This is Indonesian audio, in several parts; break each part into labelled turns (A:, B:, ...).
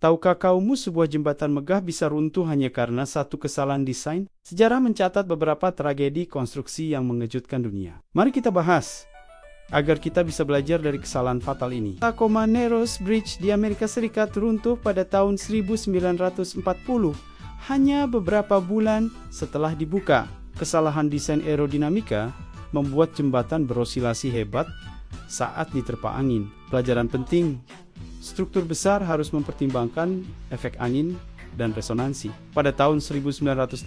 A: Tahukah kamu sebuah jembatan megah bisa runtuh hanya karena satu kesalahan desain? Sejarah mencatat beberapa tragedi konstruksi yang mengejutkan dunia. Mari kita bahas, agar kita bisa belajar dari kesalahan fatal ini. Tacoma Narrows Bridge di Amerika Serikat runtuh pada tahun 1940, hanya beberapa bulan setelah dibuka. Kesalahan desain aerodinamika membuat jembatan berosilasi hebat saat diterpa angin. Pelajaran penting: struktur besar harus mempertimbangkan efek angin dan resonansi. Pada tahun 1981,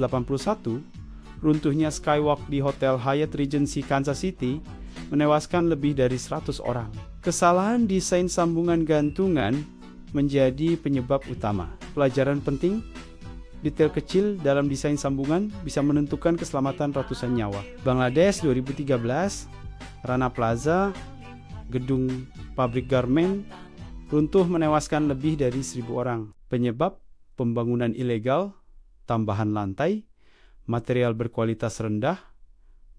A: runtuhnya skywalk di Hotel Hyatt Regency Kansas City menewaskan lebih dari 100 orang. Kesalahan desain sambungan gantungan menjadi penyebab utama. Pelajaran penting: detail kecil dalam desain sambungan bisa menentukan keselamatan ratusan nyawa. Bangladesh 2013, Rana Plaza, gedung pabrik garmen, runtuh menewaskan lebih dari 1.000 orang. Penyebab: pembangunan ilegal, tambahan lantai, material berkualitas rendah,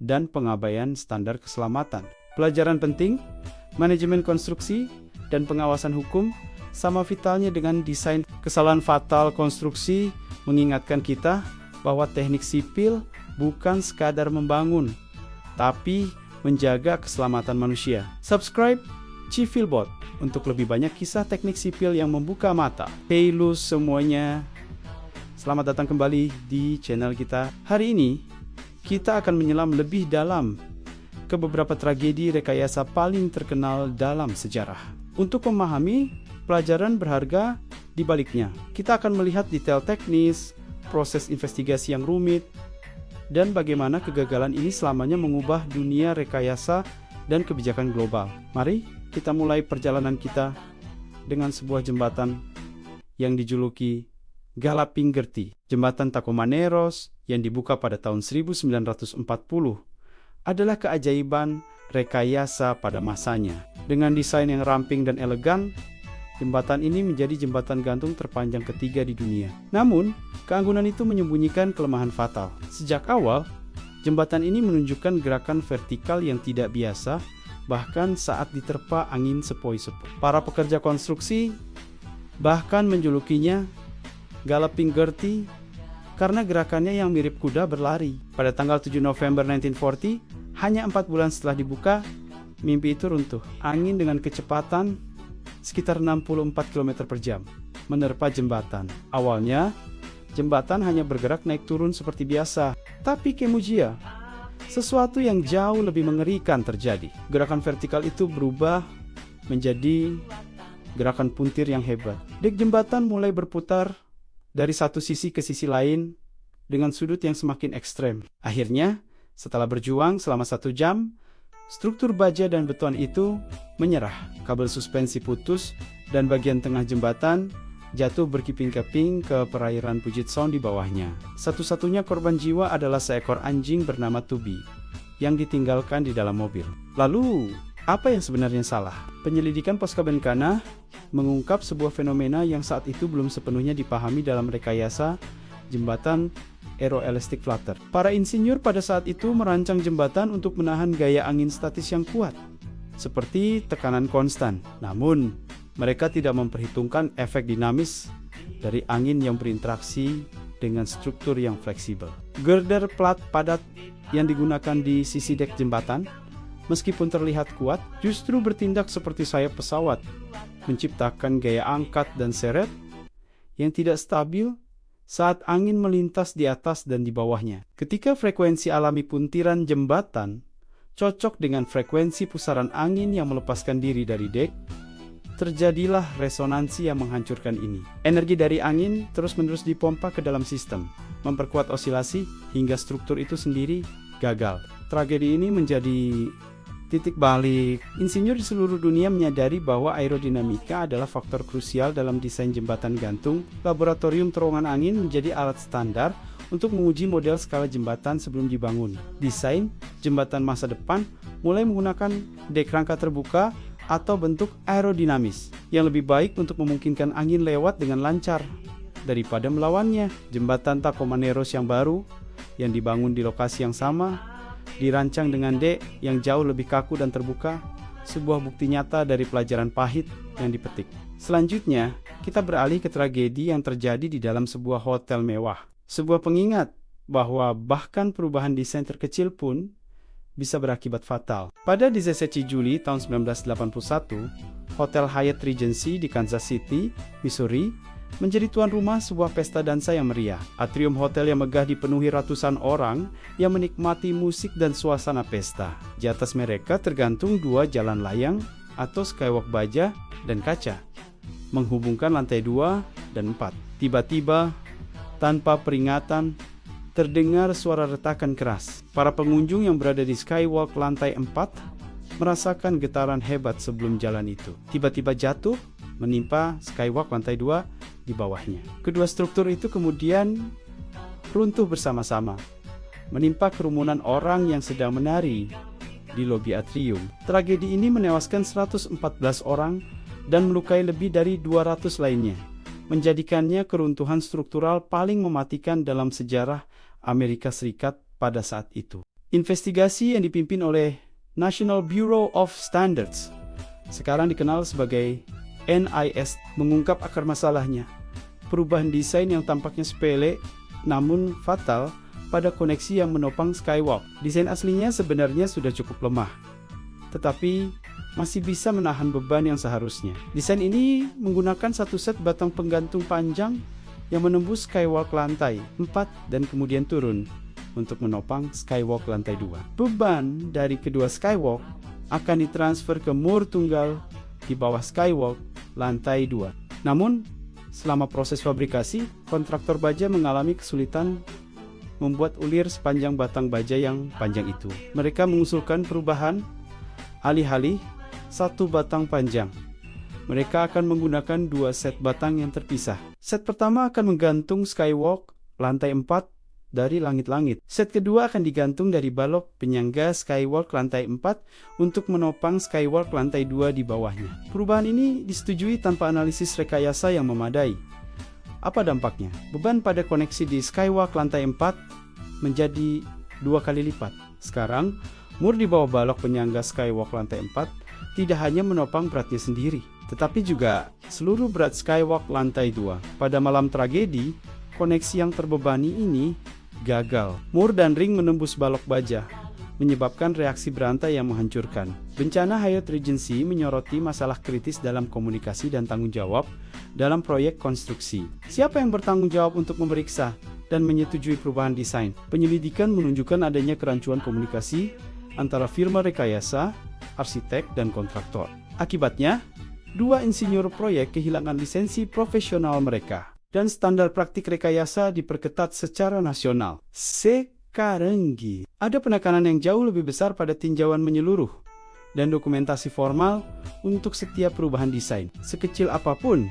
A: dan pengabaian standar keselamatan. Pelajaran penting: manajemen konstruksi dan pengawasan hukum sama vitalnya dengan desain. Kesalahan fatal konstruksi mengingatkan kita bahwa teknik sipil bukan sekadar membangun, tapi menjaga keselamatan manusia. Subscribe Civil-Bot untuk lebih banyak kisah teknik sipil yang membuka mata. Hey lu semuanya, selamat datang kembali di channel kita. Hari ini kita akan menyelam lebih dalam ke beberapa tragedi rekayasa paling terkenal dalam sejarah. Untuk memahami pelajaran berharga di baliknya, kita akan melihat detail teknis, proses investigasi yang rumit, dan bagaimana kegagalan ini selamanya mengubah dunia rekayasa dan kebijakan global. Mari kita mulai perjalanan kita dengan sebuah jembatan yang dijuluki Galloping Gertie. Jembatan Tacoma Narrows yang dibuka pada tahun 1940 adalah keajaiban rekayasa pada masanya. Dengan desain yang ramping dan elegan, jembatan ini menjadi jembatan gantung terpanjang ketiga di dunia. Namun, keanggunan itu menyembunyikan kelemahan fatal. Sejak awal, jembatan ini menunjukkan gerakan vertikal yang tidak biasa, bahkan saat diterpa angin sepoi-sepoi. Para pekerja konstruksi bahkan menjulukinya Galloping Gertie karena gerakannya yang mirip kuda berlari. Pada tanggal 7 November 1940, hanya 4 bulan setelah dibuka, mimpi itu runtuh. Angin dengan kecepatan sekitar 64 km per jam menerpa jembatan. Awalnya, jembatan hanya bergerak naik turun seperti biasa. Tapi kemudian, sesuatu yang jauh lebih mengerikan terjadi. Gerakan vertikal itu berubah menjadi gerakan puntir yang hebat. Dek jembatan mulai berputar dari satu sisi ke sisi lain dengan sudut yang semakin ekstrem. Akhirnya, setelah berjuang selama 1 jam, struktur baja dan beton itu menyerah. Kabel suspensi putus dan bagian tengah jembatan jatuh berkeping-keping ke perairan Puget Sound di bawahnya. Satu-satunya korban jiwa adalah seekor anjing bernama Tubi yang ditinggalkan di dalam mobil. Lalu, apa yang sebenarnya salah? Penyelidikan Posca Bencana mengungkap sebuah fenomena yang saat itu belum sepenuhnya dipahami dalam rekayasa jembatan aeroelastic flutter. Para insinyur pada saat itu merancang jembatan untuk menahan gaya angin statis yang kuat, seperti tekanan konstan. Namun, mereka tidak memperhitungkan efek dinamis dari angin yang berinteraksi dengan struktur yang fleksibel. Girder plat padat yang digunakan di sisi dek jembatan, meskipun terlihat kuat, justru bertindak seperti sayap pesawat, menciptakan gaya angkat dan seret yang tidak stabil saat angin melintas di atas dan di bawahnya. Ketika frekuensi alami puntiran jembatan cocok dengan frekuensi pusaran angin yang melepaskan diri dari dek, terjadilah resonansi yang menghancurkan ini. Energi dari angin terus-menerus dipompa ke dalam sistem, memperkuat osilasi hingga struktur itu sendiri gagal. Tragedi ini menjadi titik balik. Insinyur di seluruh dunia menyadari bahwa aerodinamika adalah faktor krusial dalam desain jembatan gantung. Laboratorium terowongan angin menjadi alat standar untuk menguji model skala jembatan sebelum dibangun. Desain jembatan masa depan mulai menggunakan dek rangka terbuka atau bentuk aerodinamis yang lebih baik untuk memungkinkan angin lewat dengan lancar daripada melawannya. Jembatan Tacoma Narrows yang baru yang dibangun di lokasi yang sama dirancang dengan dek yang jauh lebih kaku dan terbuka, sebuah bukti nyata dari pelajaran pahit yang dipetik. Selanjutnya, kita beralih ke tragedi yang terjadi di dalam sebuah hotel mewah. Sebuah pengingat bahwa bahkan perubahan desain terkecil pun bisa berakibat fatal. Pada 17 Juli tahun 1981, Hotel Hyatt Regency di Kansas City, Missouri, menjadi tuan rumah sebuah pesta dansa yang meriah. Atrium hotel yang megah dipenuhi ratusan orang yang menikmati musik dan suasana pesta. Di atas mereka tergantung 2 jalan layang atau skywalk baja dan kaca, menghubungkan lantai 2 dan 4. Tiba-tiba, tanpa peringatan, terdengar suara retakan keras. Para pengunjung yang berada di skywalk lantai 4 merasakan getaran hebat sebelum jalan itu tiba-tiba jatuh menimpa skywalk lantai 2 di bawahnya. Kedua struktur itu kemudian runtuh bersama-sama, menimpa kerumunan orang yang sedang menari di lobi atrium. Tragedi ini menewaskan 114 orang dan melukai lebih dari 200 lainnya, menjadikannya keruntuhan struktural paling mematikan dalam sejarah Amerika Serikat pada saat itu. Investigasi yang dipimpin oleh National Bureau of Standards, sekarang dikenal sebagai NIS, mengungkap akar masalahnya. Perubahan desain yang tampaknya sepele namun fatal pada koneksi yang menopang skywalk. Desain aslinya sebenarnya sudah cukup lemah, tetapi masih bisa menahan beban yang seharusnya. Desain ini menggunakan satu set batang penggantung panjang yang menembus skywalk lantai 4 dan kemudian turun untuk menopang skywalk lantai 2. Beban dari kedua skywalk akan ditransfer ke mur tunggal di bawah skywalk lantai 2. Namun, selama proses fabrikasi, kontraktor baja mengalami kesulitan membuat ulir sepanjang batang baja yang panjang itu. Mereka mengusulkan perubahan, alih-alih satu batang panjang. Mereka akan menggunakan 2 set batang yang terpisah. Set pertama akan menggantung skywalk lantai 4 dari langit-langit. Set kedua akan digantung dari balok penyangga skywalk lantai 4 untuk menopang skywalk lantai 2 di bawahnya. Perubahan ini disetujui tanpa analisis rekayasa yang memadai. Apa dampaknya? Beban pada koneksi di skywalk lantai 4 menjadi 2 kali lipat. Sekarang, mur di bawah balok penyangga skywalk lantai 4 tidak hanya menopang beratnya sendiri, tetapi juga seluruh berat skywalk lantai 2. Pada malam tragedi, koneksi yang terbebani ini gagal. Mur dan ring menembus balok baja, menyebabkan reaksi berantai yang menghancurkan. Bencana Hyatt Regency menyoroti masalah kritis dalam komunikasi dan tanggung jawab dalam proyek konstruksi. Siapa yang bertanggung jawab untuk memeriksa dan menyetujui perubahan desain? Penyelidikan menunjukkan adanya kerancuan komunikasi antara firma rekayasa, arsitek, dan kontraktor. Akibatnya, 2 insinyur proyek kehilangan lisensi profesional mereka, dan standar praktik rekayasa diperketat secara nasional. Sekarang ada penekanan yang jauh lebih besar pada tinjauan menyeluruh dan dokumentasi formal untuk setiap perubahan desain, sekecil apapun,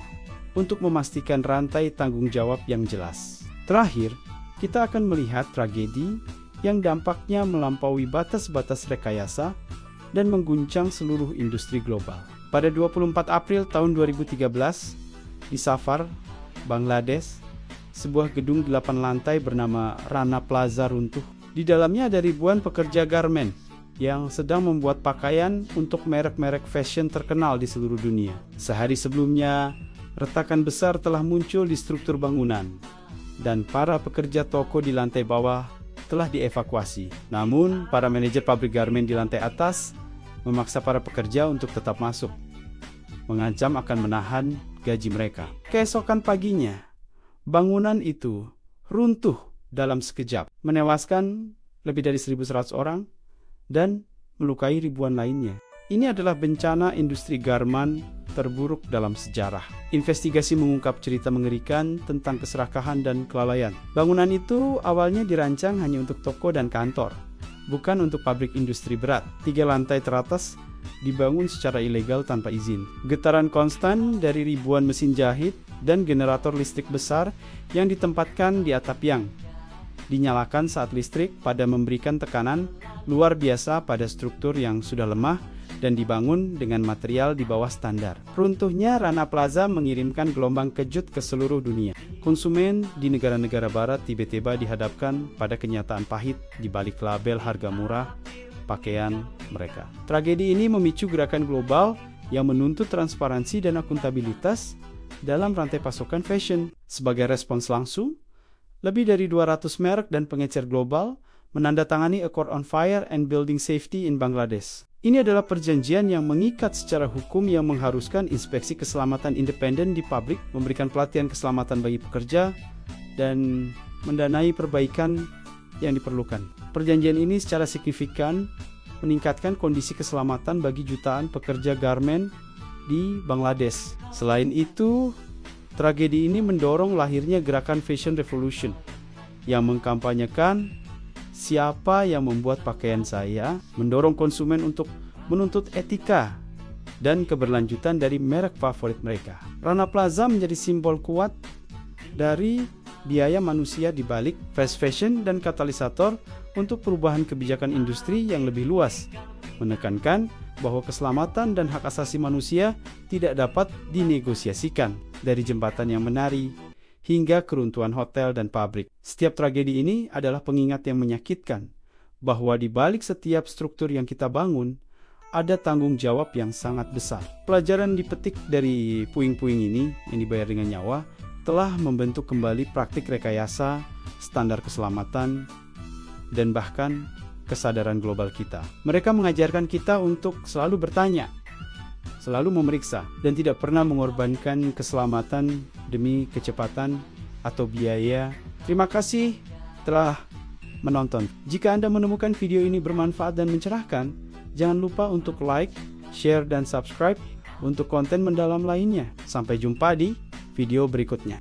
A: untuk memastikan rantai tanggung jawab yang jelas. Terakhir, kita akan melihat tragedi yang dampaknya melampaui batas-batas rekayasa dan mengguncang seluruh industri global. Pada 24 April tahun 2013, di Safar, Bangladesh, sebuah gedung 8 lantai bernama Rana Plaza runtuh. Di dalamnya ada ribuan pekerja garmen yang sedang membuat pakaian untuk merek-merek fashion terkenal di seluruh dunia. Sehari sebelumnya, retakan besar telah muncul di struktur bangunan, dan para pekerja toko di lantai bawah telah dievakuasi. Namun, para manajer pabrik garmen di lantai atas memaksa para pekerja untuk tetap masuk, mengancam akan menahan gaji mereka. Keesokan paginya, bangunan itu runtuh dalam sekejap, menewaskan lebih dari 1.100 orang dan melukai ribuan lainnya. Ini adalah bencana industri garmen terburuk dalam sejarah. Investigasi mengungkap cerita mengerikan tentang keserakahan dan kelalaian. Bangunan itu awalnya dirancang hanya untuk toko dan kantor, bukan untuk pabrik industri berat. 3 lantai teratas dibangun secara ilegal tanpa izin. Getaran konstan dari ribuan mesin jahit dan generator listrik besar yang ditempatkan di atap yang dinyalakan saat listrik pada memberikan tekanan luar biasa pada struktur yang sudah lemah dan dibangun dengan material di bawah standar. Runtuhnya Rana Plaza mengirimkan gelombang kejut ke seluruh dunia. Konsumen di negara-negara barat tiba-tiba dihadapkan pada kenyataan pahit di balik label harga murah pakaian mereka. Tragedi ini memicu gerakan global yang menuntut transparansi dan akuntabilitas dalam rantai pasokan fashion. Sebagai respons langsung, lebih dari 200 merek dan pengecer global menandatangani Accord on Fire and Building Safety in Bangladesh. Ini adalah perjanjian yang mengikat secara hukum yang mengharuskan inspeksi keselamatan independen di pabrik, memberikan pelatihan keselamatan bagi pekerja, dan mendanai perbaikan yang diperlukan. Perjanjian ini secara signifikan meningkatkan kondisi keselamatan bagi jutaan pekerja garmen di Bangladesh. Selain itu, tragedi ini mendorong lahirnya gerakan Fashion Revolution yang mengkampanyekan siapa yang membuat pakaian saya, mendorong konsumen untuk menuntut etika dan keberlanjutan dari merek favorit mereka. Rana Plaza menjadi simbol kuat dari biaya manusia di balik fast fashion dan katalisator untuk perubahan kebijakan industri yang lebih luas, menekankan bahwa keselamatan dan hak asasi manusia tidak dapat dinegosiasikan, dari jembatan yang menari hingga keruntuhan hotel dan pabrik. Setiap tragedi ini adalah pengingat yang menyakitkan bahwa di balik setiap struktur yang kita bangun, ada tanggung jawab yang sangat besar. Pelajaran dipetik dari puing-puing ini yang dibayar dengan nyawa telah membentuk kembali praktik rekayasa, standar keselamatan, dan bahkan kesadaran global kita. Mereka mengajarkan kita untuk selalu bertanya, selalu memeriksa, dan tidak pernah mengorbankan keselamatan demi kecepatan atau biaya. Terima kasih telah menonton. Jika Anda menemukan video ini bermanfaat dan mencerahkan, jangan lupa untuk like, share, dan subscribe untuk konten mendalam lainnya. Sampai jumpa di video berikutnya.